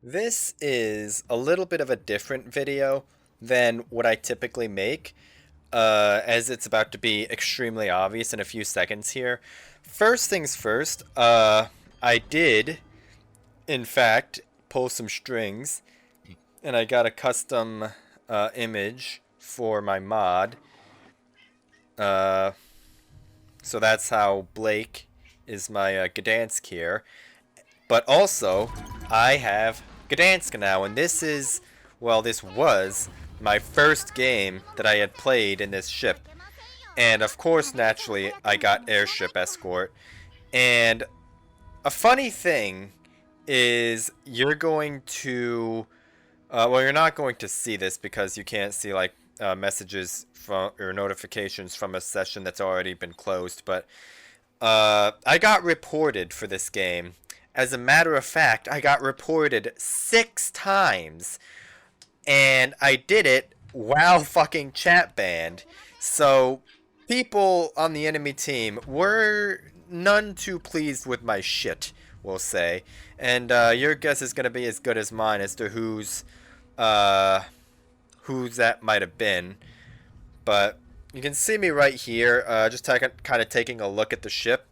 This is a little bit of a different video than what I typically make, as it's about to be extremely obvious in a few seconds here. First things first, I did, in fact, pull some strings, and I got a custom image for my mod. Uh, so that's how Blake is my Gdansk here. But also, I have Gdansk now, and this was my first game that I had played in this ship. And of course, naturally, I got Airship Escort. And a funny thing is, you're going to, well, you're not going to see this because you can't see, like, messages from, or notifications from a session that's already been closed, but I got reported for this game. As a matter of fact, I got reported 6 times, and I did it while fucking chat banned. So, people on the enemy team were none too pleased with my shit, we'll say. And your guess is gonna be as good as mine as to uh, whose that might have been. But you can see me right here, just kind of taking a look at the ship.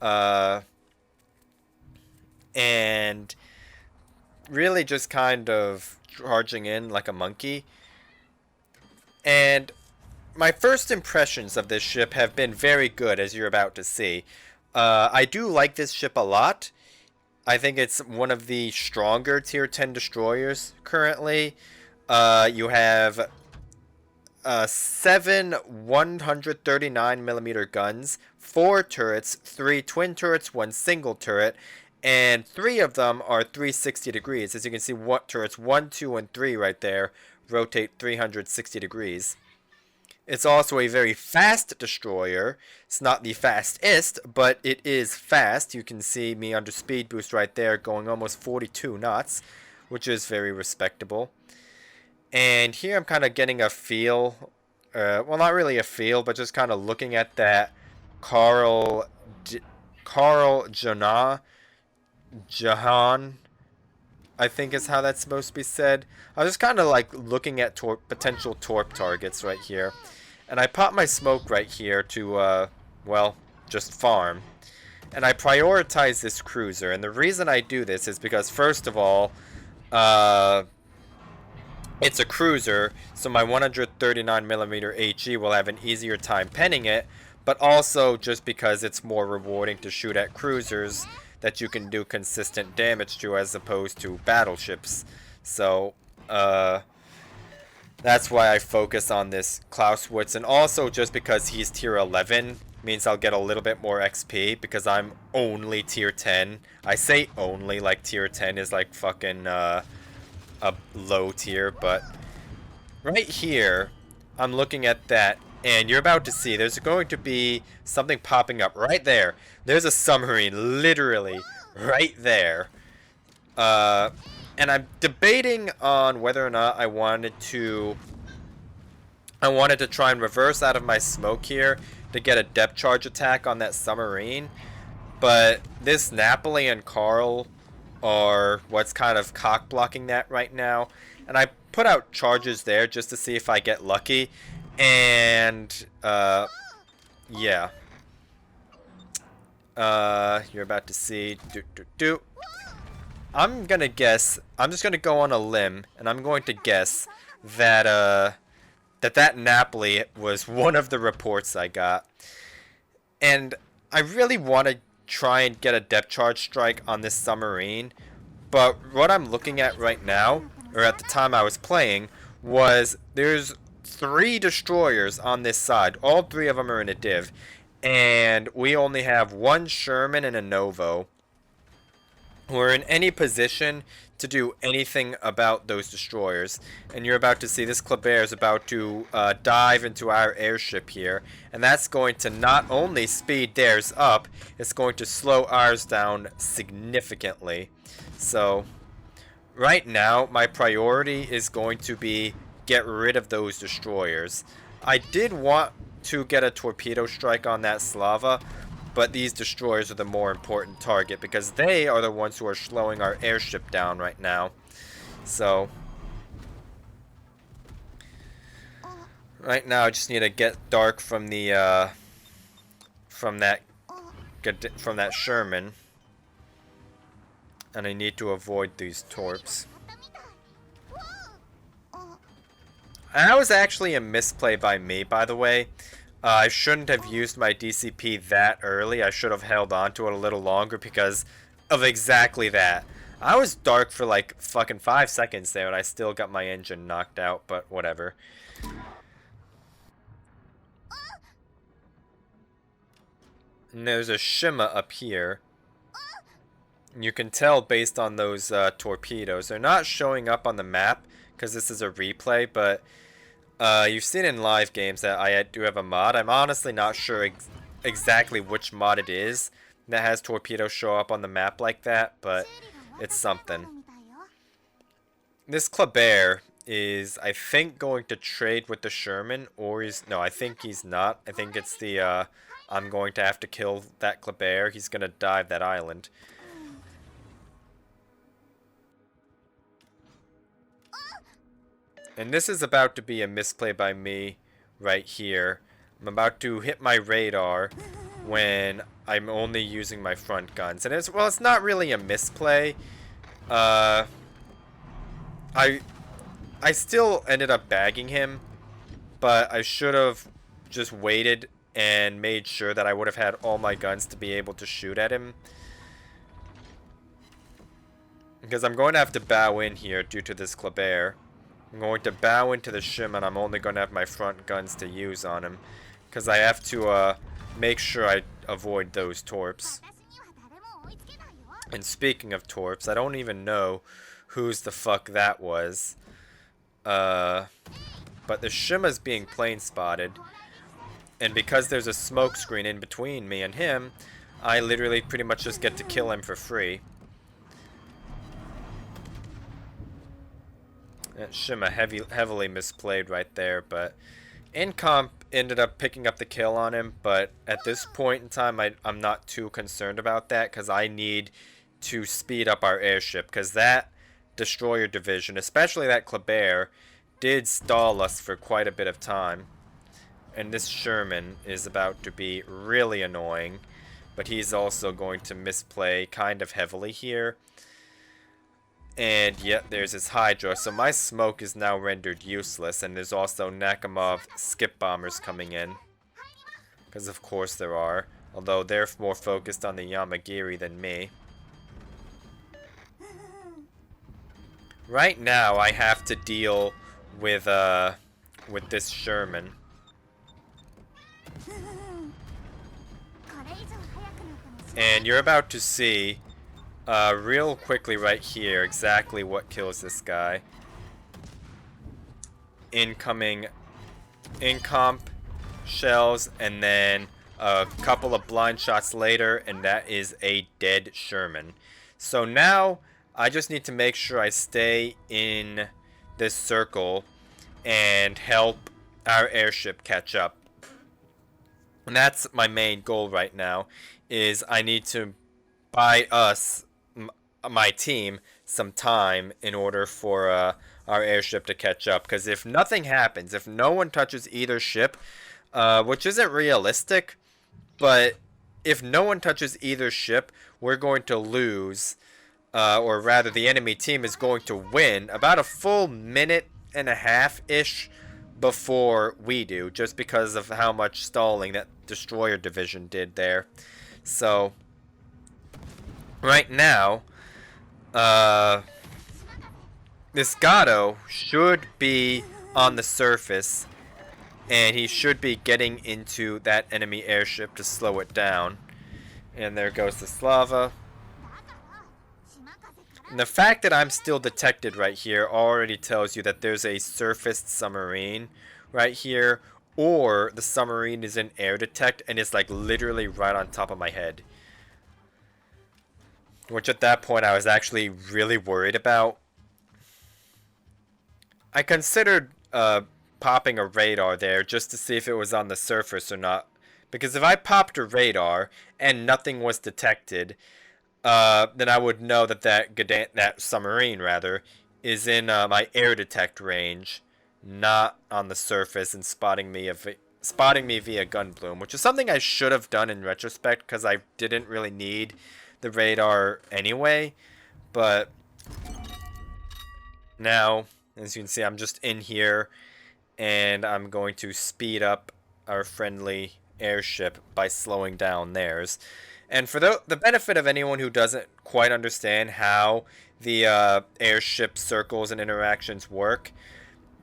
Uh, and really just kind of charging in like a monkey. And my first impressions of this ship have been very good, as you're about to see. I do like this ship a lot. I think it's one of the stronger tier 10 destroyers currently. You have 7 139mm guns, 4 turrets, 3 twin turrets, 1 single turret, and 3 of them are 360 degrees. As you can see, what turrets 1, 2, and 3 right there rotate 360 degrees. It's also a very fast destroyer. It's not the fastest, but it is fast. You can see me under speed boost right there going almost 42 knots, which is very respectable. And here I'm kind of getting a feel, well, not really a feel, but just kind of looking at that Carl Jahan, I think is how that's supposed to be said. I was just kind of like looking at potential torp targets right here. And I pop my smoke right here to, well, just farm. And I prioritize this cruiser. And the reason I do this is because, first of all, it's a cruiser, so my 139mm HE will have an easier time penning it, but also just because it's more rewarding to shoot at cruisers that you can do consistent damage to as opposed to battleships. So, that's why I focus on this Clausewitz, and also just because he's tier 11 means I'll get a little bit more XP because I'm only tier 10. I say only, like tier 10 is like fucking, a low tier, but right here, I'm looking at that, and you're about to see there's going to be something popping up right there. There's a submarine literally right there. And I'm debating on whether or not I wanted to try and reverse out of my smoke here to get a depth charge attack on that submarine. But this Napoli and Carl are what's kind of cock blocking that right now. And I put out charges there just to see if I get lucky. And, yeah. You're about to see. I'm gonna guess. I'm just gonna go on a limb, and I'm going to guess that that Napoli was one of the reports I got. And I really want to try and get a depth charge strike on this submarine, but what I'm looking at right now, or at the time I was playing, was there's 3 destroyers on this side. All 3 of them are in a div, and we only have 1 Sherman and a Novo. We're in any position to do anything about those destroyers. And you're about to see this Kleber is about to dive into our airship here. And that's going to not only speed theirs up, it's going to slow ours down significantly. So, right now, my priority is going to be get rid of those destroyers. I did want to get a torpedo strike on that Slava, but these destroyers are the more important target because they are the ones who are slowing our airship down right now. So, right now I just need to get Dark from the, from that Sherman. And I need to avoid these torps. And that was actually a misplay by me, by the way. I shouldn't have used my DCP that early. I should have held on to it a little longer because of exactly that. I was Dark for like fucking 5 seconds there and I still got my engine knocked out, but whatever. And there's a Shima up here. You can tell based on those torpedoes. They're not showing up on the map because this is a replay, but you've seen in live games that I do have a mod. I'm honestly not sure exactly which mod it is that has torpedoes show up on the map like that, but it's something. This Kleber is, I think, going to trade with the Sherman, or no, I think he's not. I think it's the, I'm going to have to kill that Kleber. He's going to dive that island. And this is about to be a misplay by me right here. I'm about to hit my radar when I'm only using my front guns. And it's, well, it's not really a misplay. I still ended up bagging him, but I should have just waited and made sure that I would have had all my guns to be able to shoot at him. Because I'm going to have to bow in here due to this Kleber. I'm going to bow into the Shim and I'm only going to have my front guns to use on him. Because I have to make sure I avoid those torps. And speaking of torps, I don't even know whose the fuck that was. But the Shima's being plane spotted. And because there's a smoke screen in between me and him, I literally pretty much just get to kill him for free. That Shima heavily misplayed right there, but Incomp ended up picking up the kill on him, but at this point in time, I'm not too concerned about that, because I need to speed up our airship, because that destroyer division, especially that Kleber, did stall us for quite a bit of time. And this Sherman is about to be really annoying, but he's also going to misplay kind of heavily here. And yet there's his Hydra, so my smoke is now rendered useless, and there's also Nakamov skip bombers coming in. Because of course there are, although they're more focused on the Yamagiri than me. Right now I have to deal with this Sherman. And you're about to see real quickly right here exactly what kills this guy. Incoming incomp shells, and then a couple of blind shots later, and that is a dead Sherman. So now I just need to make sure I stay in this circle and help our airship catch up. And that's my main goal right now, is I need to buy us, my team, some time in order for our airship to catch up. Because if nothing happens, if no one touches either ship, which isn't realistic, but if no one touches either ship, we're going to lose, or rather the enemy team is going to win about a full minute and a half-ish before we do, just because of how much stalling that destroyer division did there. So right now, this Gato should be on the surface, and he should be getting into that enemy airship to slow it down. And there goes the Slava. And the fact that I'm still detected right here already tells you that there's a surfaced submarine right here, or the submarine is in air detect and it's like literally right on top of my head. Which at that point I was actually really worried about. I considered popping a radar there just to see if it was on the surface or not, Because if I popped a radar and nothing was detected, then I would know that that submarine rather is in my air detect range, not on the surface and spotting me via gun bloom, which is something I should have done in retrospect because I didn't really need the radar anyway. But now, as you can see, I'm just in here and I'm going to speed up our friendly airship by slowing down theirs. And for the benefit of anyone who doesn't quite understand how the airship circles and interactions work,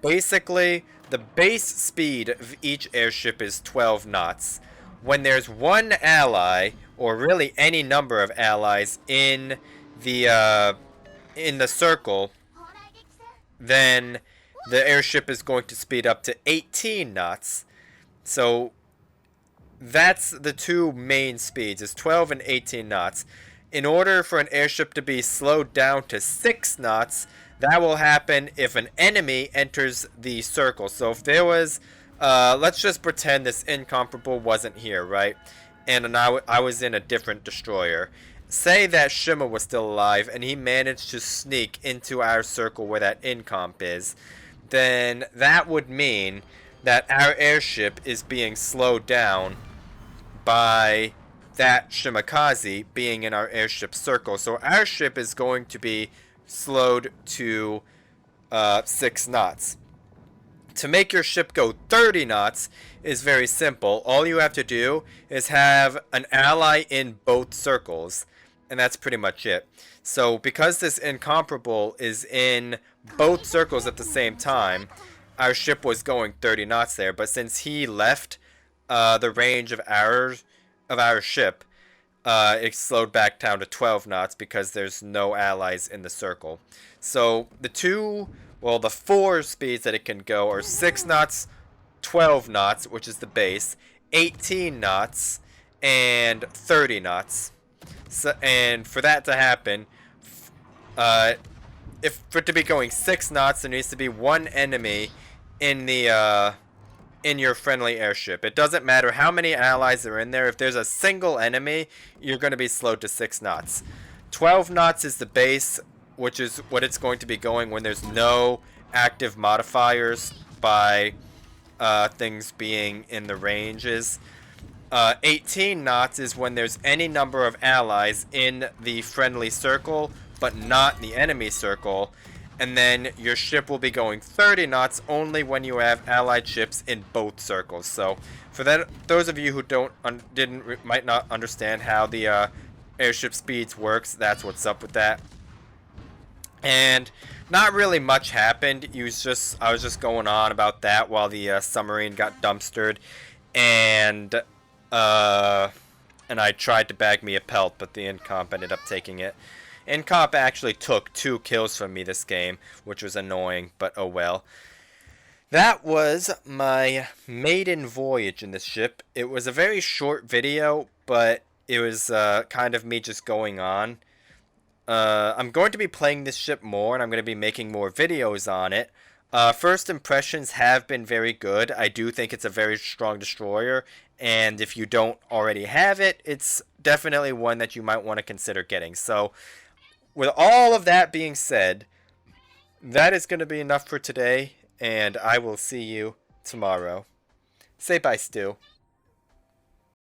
basically the base speed of each airship is 12 knots. When there's one ally, or really any number of allies the in the circle, then the airship is going to speed up to 18 knots. So that's the two main speeds, is 12 and 18 knots. In order for an airship to be slowed down to 6 knots, that will happen if an enemy enters the circle. So if there was, let's just pretend this incomparable wasn't here, right? And I was in a different destroyer. Say that Shima was still alive and he managed to sneak into our circle where that incomp is, then that would mean that our airship is being slowed down by that Shimakaze being in our airship circle. So our ship is going to be slowed to 6 knots. To make your ship go 30 knots is very simple. All you have to do is have an ally in both circles, and that's pretty much it. So because this incomparable is in both circles at the same time, our ship was going 30 knots there, but since he left the range of our ship, it slowed back down to 12 knots because there's no allies in the circle. So the four speeds that it can go are 6 knots, 12 knots, which is the base, 18 knots, and 30 knots. So, and for that to happen, if for it to be going 6 knots, there needs to be one enemy in the in your friendly airship. It doesn't matter how many allies are in there. If there's a single enemy, you're going to be slowed to 6 knots. 12 knots is the base, which is what it's going to be going when there's no active modifiers by things being in the ranges. 18 knots is when there's any number of allies in the friendly circle, but not the enemy circle. And then your ship will be going 30 knots only when you have allied ships in both circles. So for those of you who might not understand how the airship speeds works, that's what's up with that. And not really much happened. I was just going on about that while the submarine got dumpstered, and I tried to bag me a pelt, but the incomp ended up taking it. Incomp actually took 2 kills from me this game, which was annoying, but oh well. That was my maiden voyage in this ship. It was a very short video, but it was kind of me just going on. I'm going to be playing this ship more, and I'm going to be making more videos on it. First impressions have been very good. I do think it's a very strong destroyer, and if you don't already have it, it's definitely one that you might want to consider getting. So with all of that being said, that is going to be enough for today, and I will see you tomorrow. Say bye, Stu.